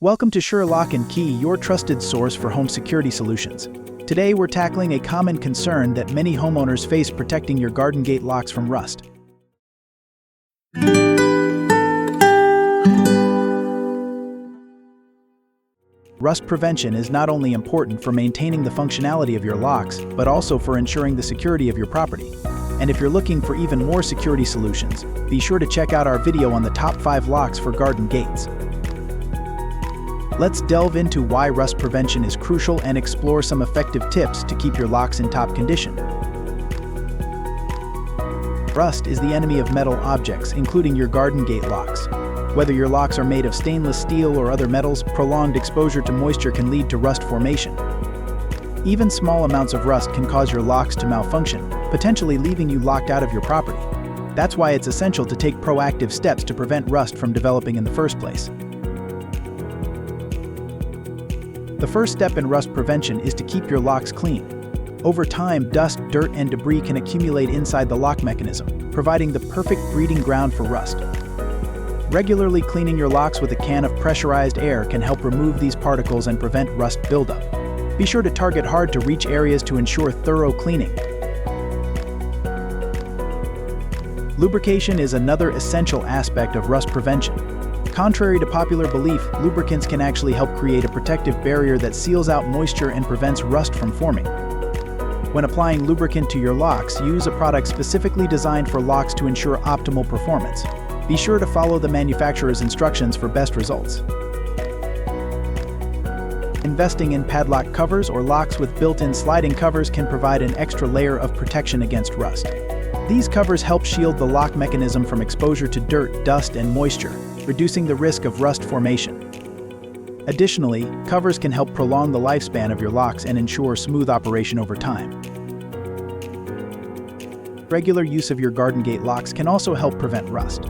Welcome to Sure Lock Key, your trusted source for home security solutions. Today we're tackling a common concern that many homeowners face protecting your garden gate locks from rust. Rust prevention is not only important for maintaining the functionality of your locks, but also for ensuring the security of your property. And if you're looking for even more security solutions, be sure to check out our video on the top 5 locks for garden gates. Let's delve into why rust prevention is crucial and explore some effective tips to keep your locks in top condition. Rust is the enemy of metal objects, including your garden gate locks. Whether your locks are made of stainless steel or other metals, prolonged exposure to moisture can lead to rust formation. Even small amounts of rust can cause your locks to malfunction, potentially leaving you locked out of your property. That's why it's essential to take proactive steps to prevent rust from developing in the first place. The first step in rust prevention is to keep your locks clean. Over time, dust, dirt, and debris can accumulate inside the lock mechanism, providing the perfect breeding ground for rust. Regularly cleaning your locks with a can of pressurized air can help remove these particles and prevent rust buildup. Be sure to target hard-to-reach areas to ensure thorough cleaning. Lubrication is another essential aspect of rust prevention. Contrary to popular belief, lubricants can actually help create a protective barrier that seals out moisture and prevents rust from forming. When applying lubricant to your locks, use a product specifically designed for locks to ensure optimal performance. Be sure to follow the manufacturer's instructions for best results. Investing in padlock covers or locks with built-in sliding covers can provide an extra layer of protection against rust. These covers help shield the lock mechanism from exposure to dirt, dust, and moisture, reducing the risk of rust formation. Additionally, covers can help prolong the lifespan of your locks and ensure smooth operation over time. Regular use of your garden gate locks can also help prevent rust.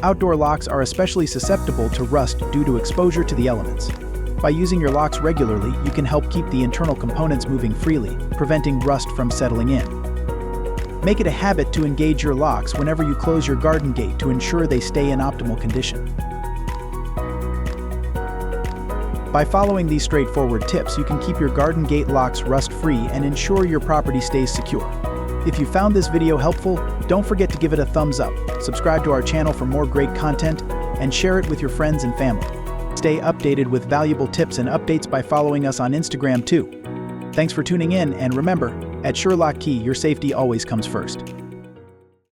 Outdoor locks are especially susceptible to rust due to exposure to the elements. By using your locks regularly, you can help keep the internal components moving freely, preventing rust from settling in. Make it a habit to engage your locks whenever you close your garden gate to ensure they stay in optimal condition. By following these straightforward tips, you can keep your garden gate locks rust-free and ensure your property stays secure. If you found this video helpful, don't forget to give it a thumbs up, subscribe to our channel for more great content, and share it with your friends and family. Stay updated with valuable tips and updates by following us on Instagram too. Thanks for tuning in, and remember, at Sure Lock Key, your safety always comes first.